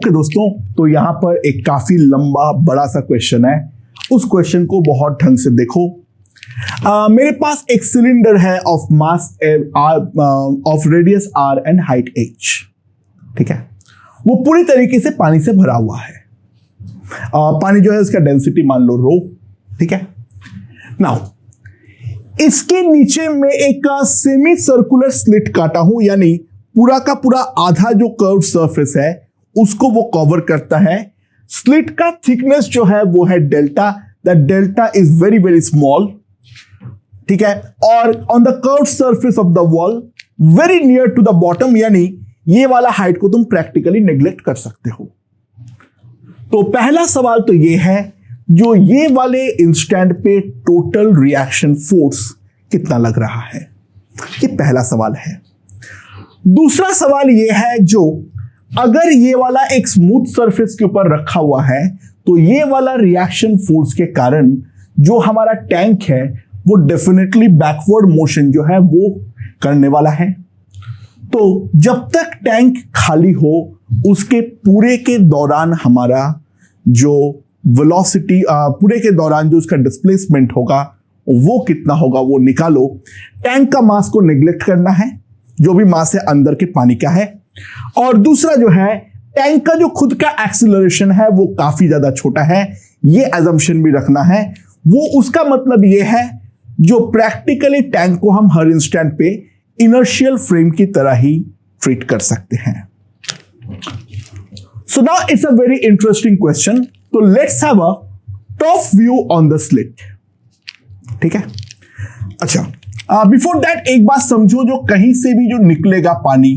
Okay दोस्तों, तो यहां पर एक काफी लंबा बड़ा सा क्वेश्चन है। उस क्वेश्चन को बहुत ढंग से देखो। मेरे पास एक सिलेंडर है of mass of radius r and height h। ठीक है, वो पूरी तरीके से पानी से भरा हुआ है। पानी जो है उसका डेंसिटी मान लो रो। ठीक है, नाउ इसके नीचे में एक सेमी सर्कुलर स्लिट काटा हूं, यानी पूरा का पूरा आधा जो कर्व सरफेस है उसको वो कवर करता है। स्लिट का थिकनेस जो है वो है delta. That delta is very very small. ठीक है, और on the curve surface of the wall very near to the bottom, यानी ये वाला हाइट को तुम प्रैक्टिकली नेग्लेक्ट कर सकते हो। तो पहला सवाल तो ये है, जो ये वाले इंस्टेंट पे टोटल रिएक्शन फोर्स कितना लग रहा है, ये पहला सवाल है। दूसरा सवाल ये है, जो अगर ये वाला एक स्मूथ सरफेस के ऊपर रखा हुआ है तो ये वाला रिएक्शन फोर्स के कारण जो हमारा टैंक है वो डेफिनेटली बैकवर्ड मोशन जो है वो करने वाला है। तो जब तक टैंक खाली हो उसके पूरे के दौरान हमारा जो वेलोसिटी पूरे के दौरान जो उसका डिस्प्लेसमेंट होगा वो कितना होगा वो निकालो। टैंक का मास को नेग्लेक्ट करना है, जो भी मास है अंदर के पानी का है। और दूसरा जो है, टैंक का जो खुद का एक्सीलरेशन है वो काफी ज्यादा छोटा है, ये अजम्पशन भी रखना है। वो उसका मतलब ये है जो प्रैक्टिकली टैंक को हम हर इंस्टेंट पे इनर्शियल फ्रेम की तरह ही ट्रीट कर सकते हैं। So now it's a very interesting question. तो let's have a top view on the slit. ठीक है, अच्छा, बिफोर दैट एक बात समझो, जो कहीं से भी जो निकलेगा पानी,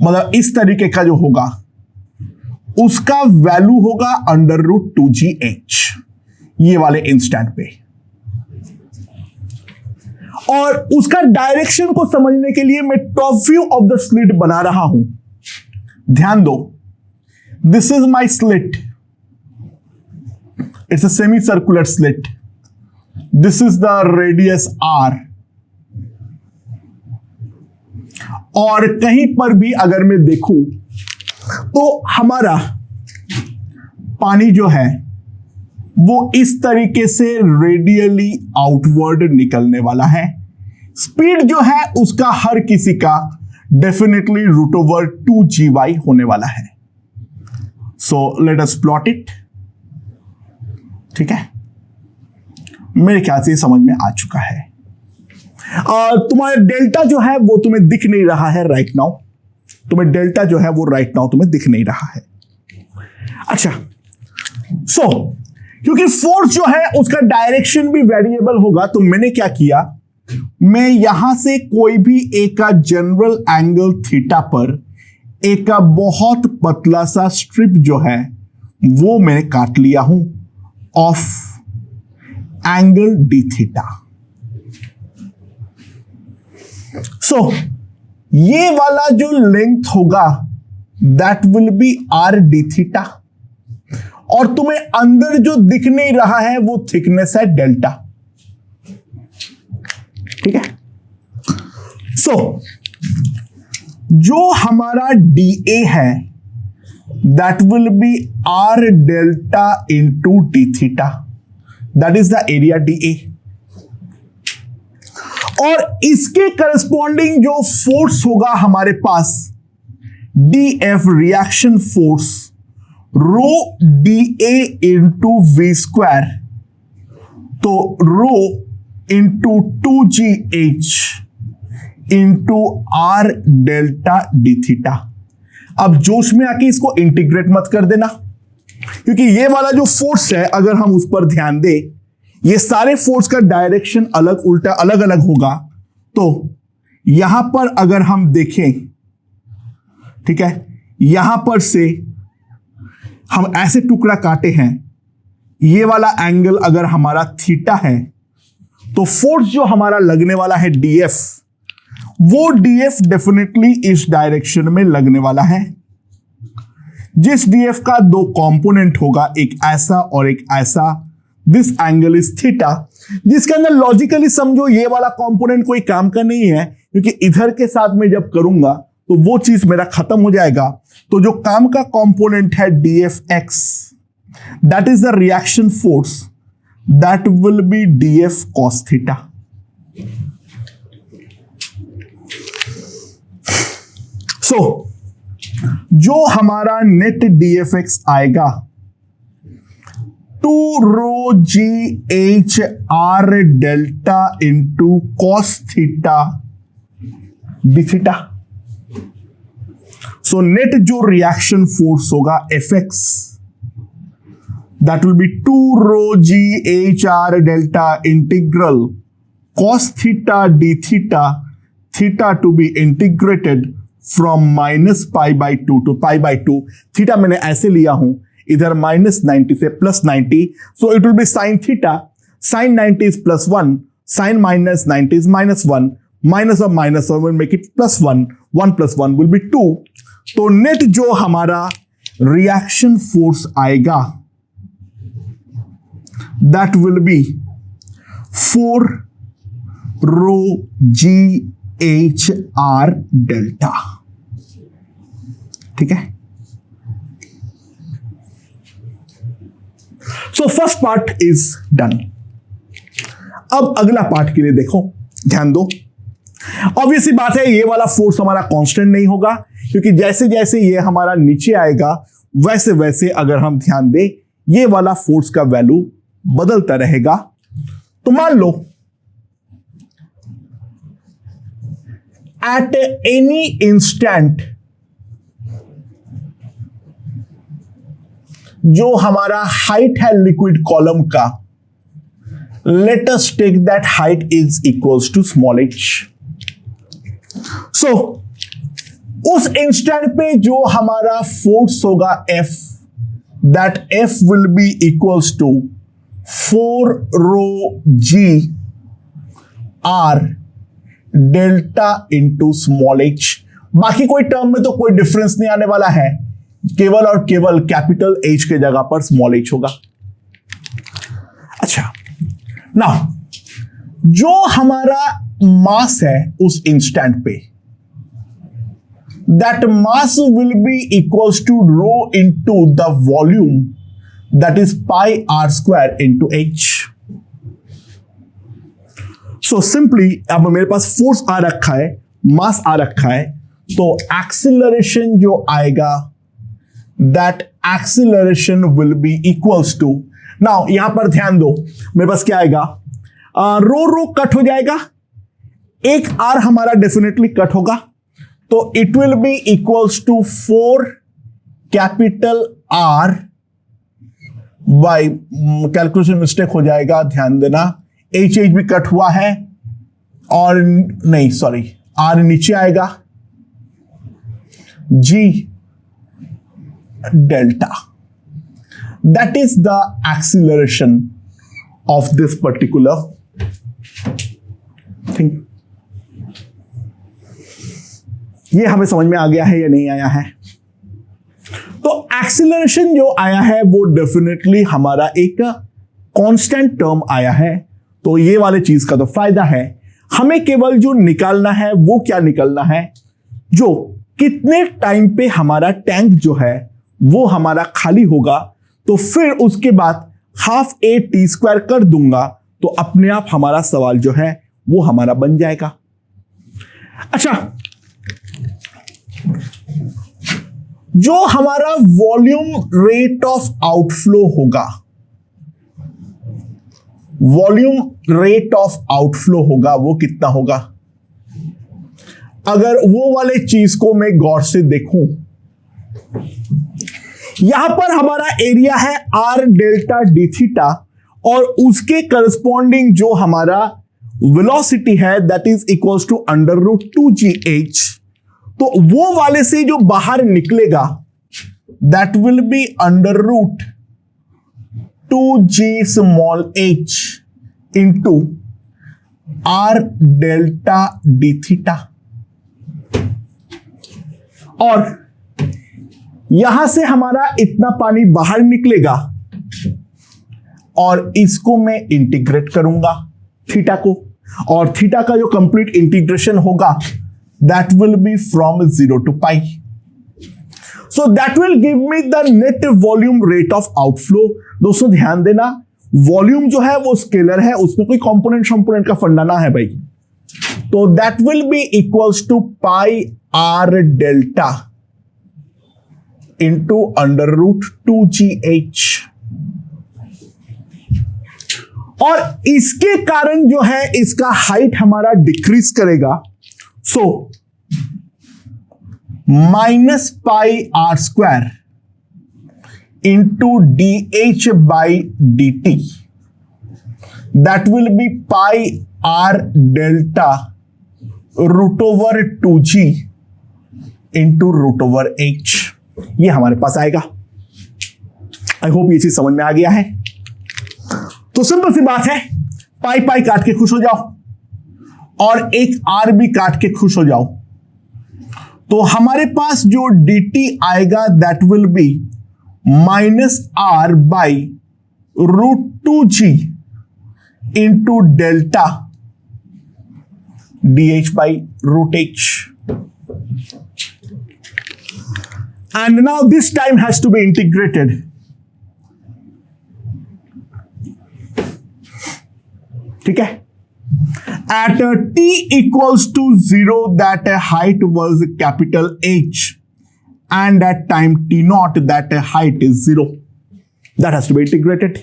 मतलब इस तरीके का जो होगा उसका वैल्यू होगा √2gh ये वाले इंस्टेंट पे। और उसका डायरेक्शन को समझने के लिए मैं top view of the slit बना रहा हूं। ध्यान दो, this is my slit, it's a semi circular slit, this is the radius r। और कहीं पर भी अगर मैं देखूं तो हमारा पानी जो है वो इस तरीके से रेडियली आउटवर्ड निकलने वाला है। स्पीड जो है उसका हर किसी का डेफिनेटली √2gy होने वाला है। So let us plot it. ठीक है, मेरे ख्याल से समझ में आ चुका है। तुम्हारा डेल्टा जो है वो तुम्हें दिख नहीं रहा है राइट नाउ। तुम्हें डेल्टा जो है वो राइट नाउ तुम्हें दिख नहीं रहा है। अच्छा, सो क्योंकि फोर्स जो है उसका डायरेक्शन भी वेरिएबल होगा, तो मैंने क्या किया, मैं यहां से कोई भी एक जनरल एंगल थीटा पर एक बहुत पतला सा स्ट्रिप जो है वो मैंने काट लिया हूं ऑफ एंगल डी थीटा। सो ये वाला जो लेंथ होगा that will be r D theta, और तुम्हें अंदर जो दिख नहीं रहा है वो थिकनेस है डेल्टा। ठीक है, सो जो हमारा dA है that will be r delta into D theta, that is the area dA। और इसके करस्पॉन्डिंग जो फोर्स होगा हमारे पास dF reaction force ρdA into we square, तो rho into 2gh into r delta D theta. अब जोश में आके इसको इंटीग्रेट मत कर देना, क्योंकि ये वाला जो फोर्स है अगर हम उस पर ध्यान दें, ये सारे फोर्स का डायरेक्शन अलग उल्टा अलग अलग होगा। तो यहां पर अगर हम देखें, ठीक है, यहां पर से हम ऐसे टुकड़ा काटे हैं, ये वाला एंगल अगर हमारा थीटा है तो फोर्स जो हमारा लगने वाला है dF, वो dF डेफिनेटली इस डायरेक्शन में लगने वाला है। जिस dF का दो कंपोनेंट होगा, एक ऐसा और एक ऐसा, दिस एंगल इज थीटा, जिसके अंदर लॉजिकली समझो ये वाला कंपोनेंट कोई काम का नहीं है, क्योंकि इधर के साथ में जब करूंगा तो वो चीज मेरा खत्म हो जाएगा। तो जो काम का कंपोनेंट है dfx, that is the reaction force, that will be df cos theta. So जो हमारा नेट dfx आएगा 2 रो जी H R delta into cos theta D theta. So net जो रिएक्शन फोर्स होगा fx, that will be 2 rho ji H R delta integral cos theta D theta, theta to be integrated from -π/2 to π/2। थीटा मैंने ऐसे लिया हूं, इधर -90 से +90, सो it will be sine theta, sine 90 is +1, sine -90 is -1, minus of minus will make it +1, 1 + 1 will be 2। तो net जो हमारा रिएक्शन फोर्स आएगा that will be 4 rho ji H R delta. ठीक है, so first part is done. अब अगला part के लिए देखो, ध्यान दो। ऑब्वियसली बात है ये वाला फोर्स हमारा कांस्टेंट नहीं होगा, क्योंकि जैसे जैसे ये हमारा नीचे आएगा वैसे वैसे अगर हम ध्यान दें ये वाला फोर्स का वैल्यू बदलता रहेगा। तो मान लो एट एनी इंस्टेंट जो हमारा हाइट है लिक्विड कॉलम का, let us take that height is equals to small h। So उस इंस्टेंट पे जो हमारा फोर्स होगा F, that F will be equals to 4 rho g R delta into small h। बाकी कोई टर्म में तो कोई डिफरेंस नहीं आने वाला है, केवल और केवल कैपिटल H के जगह पर स्मॉल h होगा। अच्छा, नाउ जो हमारा मास है उस इंस्टेंट पे, that mass will be equals to rho into the volume, that is pi R square into h। So simply अब मेरे पास फोर्स आ रखा है, मास आ रखा है, तो एक्सीलरेशन जो आएगा that acceleration will be equals to, now यहां पर ध्यान दो, मेरे पास क्या आएगा, रो रो कट हो जाएगा, एक आर हमारा डेफिनेटली कट होगा, तो it will be equals to 4 capital R by, calculation mistake हो जाएगा, ध्यान देना, एच भी कट हुआ है, और नहीं सॉरी आर नीचे आएगा, जी delta, that is the acceleration of this particular thing। ये हमें समझ में आ गया है या नहीं आया है? तो एक्सीलरेशन जो आया है वो डेफिनेटली हमारा एक कांस्टेंट टर्म आया है, तो ये वाले चीज का तो फायदा है। हमें केवल जो निकालना है वो क्या निकालना है, जो कितने टाइम पे हमारा टैंक जो है वो हमारा खाली होगा, तो फिर उसके बाद ½ कर दूंगा, तो अपने आप हमारा सवाल जो है वो हमारा बन जाएगा। अच्छा, जो हमारा वॉल्यूम रेट ऑफ आउटफ्लो होगा, वॉल्यूम रेट ऑफ आउटफ्लो होगा वो कितना होगा? अगर वो वाले चीज को मैं गौर से देखूं, यहां पर हमारा एरिया है आर डेल्टा डी थीटा, और उसके करस्पॉन्डिंग जो हमारा वेलोसिटी है that is equals to √2gh। तो वो वाले से जो बाहर निकलेगा that will B √2g small h into R delta D theta. और यहां से हमारा इतना पानी बाहर निकलेगा, और इसको मैं इंटीग्रेट करूंगा थीटा को, और थीटा का जो कंप्लीट इंटीग्रेशन होगा that will be from 0 to pi. So that will give me the net volume rate of outflow. दोस्तों ध्यान देना, वॉल्यूम जो है वो स्केलर है, उसमें कोई कंपोनेंट का फंडा ना है भाई. तो that will be equals to pi r delta into under root 2gh. और इसके कारण जो है इसका हाइट हमारा डिक्रीज करेगा. So minus pi R square into d h by d t, that will be pi R delta root over 2g into root over h. ये हमारे पास आएगा. आई होप ये चीज समझ में आ गया है. तो सिंपल सी बात है, पाई पाई काट के खुश हो जाओ और एक आर भी काट के खुश हो जाओ. तो हमारे पास जो dt आएगा that will be minus R by root 2g into delta dh by root h. And now this time has to be integrated. ठीक है. At t equals to 0, that height was capital H, and at time t naught, that height is 0. That has to be integrated.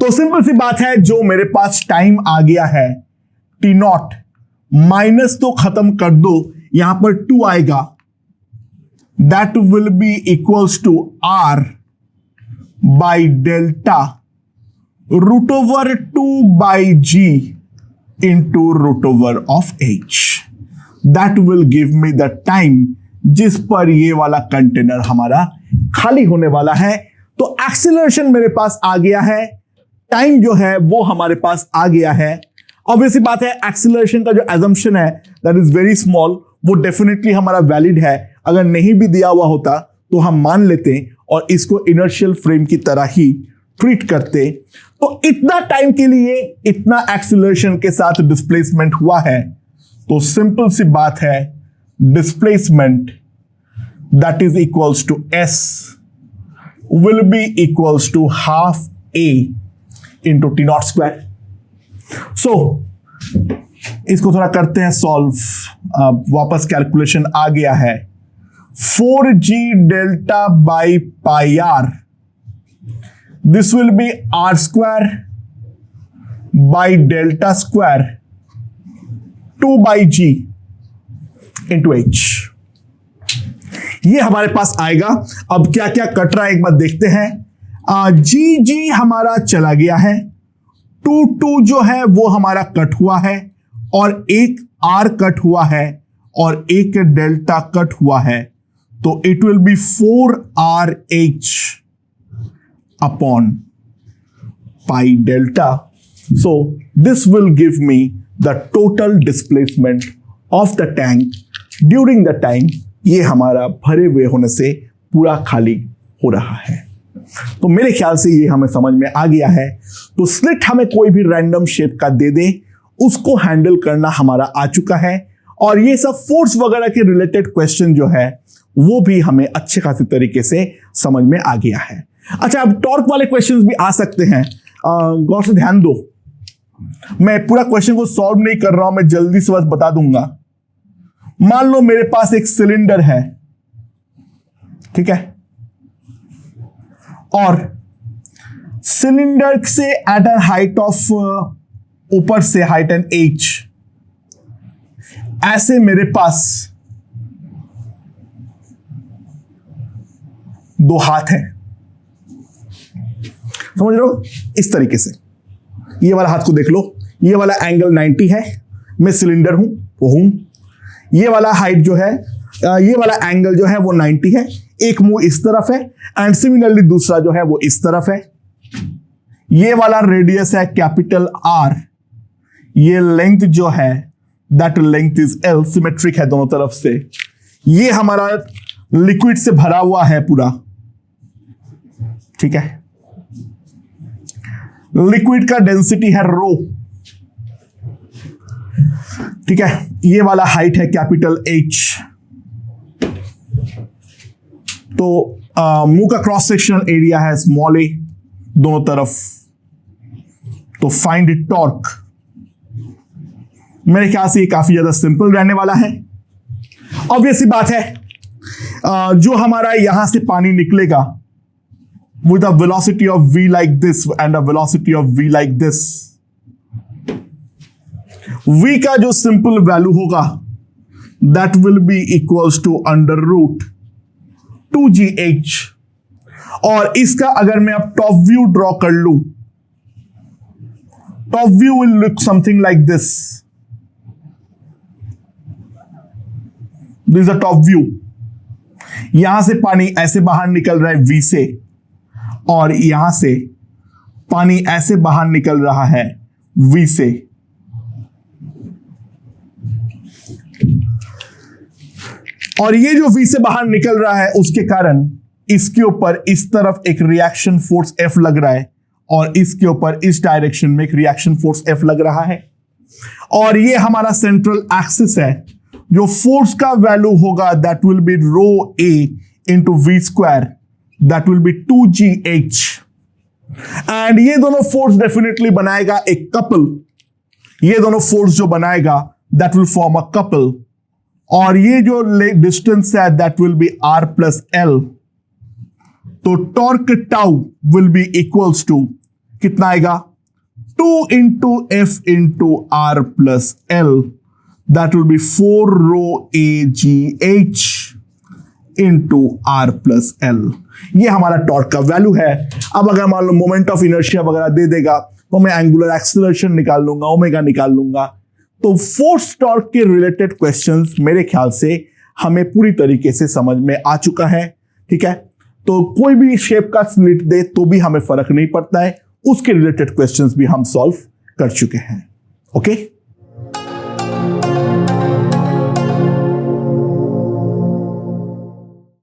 तो simple सी बात है, जो मेरे पास time आ गया है t naught, माइनस तो खत्म कर दो, यहां पर 2 आएगा. That will be equals to r by delta root over 2 by g into root over of h. That will give me the time जिस पर ये वाला कंटेनर हमारा खाली होने वाला है. तो एक्सीलरेशन मेरे पास आ गया है, टाइम जो है वो हमारे पास आ गया है. ऑब्वियसली बात है, एक्सीलरेशन का जो एजम्पशन है दैट इज वेरी स्मॉल, वो डेफिनेटली हमारा वैलिड है. अगर नहीं भी दिया हुआ होता तो हम मान लेते और इसको इनर्शियल फ्रेम की तरह ही ट्रीट करते. तो इतना टाइम के लिए इतना एक्सीलरेशन के साथ डिस्प्लेसमेंट हुआ है. तो सिंपल सी बात है, displacement that is equals to s will be equals to half a into T naught square. So इसको थोड़ा करते हैं सॉल्व. वापस कैलकुलेशन आ गया है. 4g delta by pi R, this will be r square by delta square 2 by g into h. ये हमारे पास आएगा. अब क्या क्या कट रहा है एक बार देखते हैं. g हमारा चला गया है, 2 जो है वो हमारा कट हुआ है, और एक r कट हुआ है और एक डेल्टा कट हुआ है. तो it will B 4rh upon pi delta. So this will give me the total displacement of the tank during the time ये हमारा भरे हुए होने से पूरा खाली हो रहा है. तो मेरे ख्याल से ये हमें समझ में आ गया है. तो स्लिट हमें कोई भी रैंडम शेप का दे दे, उसको हैंडल करना हमारा आ चुका है. और ये सब फोर्स वगैरह के रिलेटेड क्वेश्चन जो है वो भी हमें अच्छे खासे तरीके से समझ में आ गया है. अच्छा, अब टॉर्क वाले क्वेश्चंस भी आ सकते हैं. गौर से ध्यान दो, मैं पूरा क्वेश्चन को सॉल्व नहीं कर रहा हूं, मैं जल्दी से बस बता दूंगा. मान लो मेरे पास एक सिलेंडर है, ठीक है, और सिलेंडर से एट एन हाइट ऑफ, ऊपर से हाइट एन h, ऐसे मेरे पास 2 हाथ हैं. समझ रहे हो? इस तरीके से ये वाला हाथ को देख लो, ये वाला एंगल 90 है, मैं सिलेंडर हूं वो हूं. ये वाला हाइट जो है, ये वाला एंगल जो है वो 90 है. एक मुंह इस तरफ है एंड सिमिलरली दूसरा जो है वो इस तरफ है. ये वाला रेडियस है कैपिटल R. ये लेंथ जो है that length is L, symmetric है दोनों तरफ से. ये हमारा लिक्विड से भरा हुआ है पूरा, ठीक है. लिक्विड का डेंसिटी है रो. ठीक है, ये वाला हाइट है कैपिटल H। तो मुंह का क्रॉस सेक्शनल एरिया है स्मॉल a दोनों तरफ। तो फाइंड इट टॉर्क। मेरे ख्याल से ये काफी ज्यादा सिंपल रहने वाला है। ऑब्वियसली बात है, जो हमारा यहां से पानी निकलेगा with a velocity of v like this and a velocity of v like this, v का जो सिंपल वैल्यू होगा that will be equals to under root 2gh। और इसका अगर मैं अब टॉप व्यू ड्रॉ कर लूं, top view will look something like this. This a top view. यहां से पानी ऐसे बाहर निकल रहा है v से, और यहां से पानी ऐसे बाहर निकल रहा है v से। और ये जो v से बाहर निकल रहा है उसके कारण इसके ऊपर इस तरफ एक रिएक्शन फोर्स F लग रहा है, और इसके ऊपर इस डायरेक्शन में एक रिएक्शन फोर्स F लग रहा है। और ये हमारा सेंट्रल एक्सिस है। जो फोर्स का वैल्यू होगा that will be rho a into we square, that will be 2gh। And ये दोनों फोर्स डेफिनेटली बनाएगा एक कपल। ये दोनों फोर्स जो बनाएगा that will form a couple. और ये जो डिस्टेंस है that will be r plus L. तो torque tau will be equals to कितना आएगा, 2 into F into R plus L, that will be 4 rho A G H into R plus L. ये हमारा torque का value है। अब अगर मान लो मोमेंट ऑफ इनर्शिया वगैरह दे देगा तो मैं एंगुलर एक्सेलरेशन निकाल लूंगा, ओमेगा निकाल लूंगा। तो फोर्स टॉर्क के रिलेटेड क्वेश्चंस मेरे ख्याल से हमें पूरी तरीके से समझ में आ चुका है। ठीक है, तो कोई भी शेप का स्लिट दे तो भी हमें फर्क नहीं पड़ता है, उसके रिलेटेड क्वेश्चंस भी हम सॉल्व कर चुके हैं। ओके।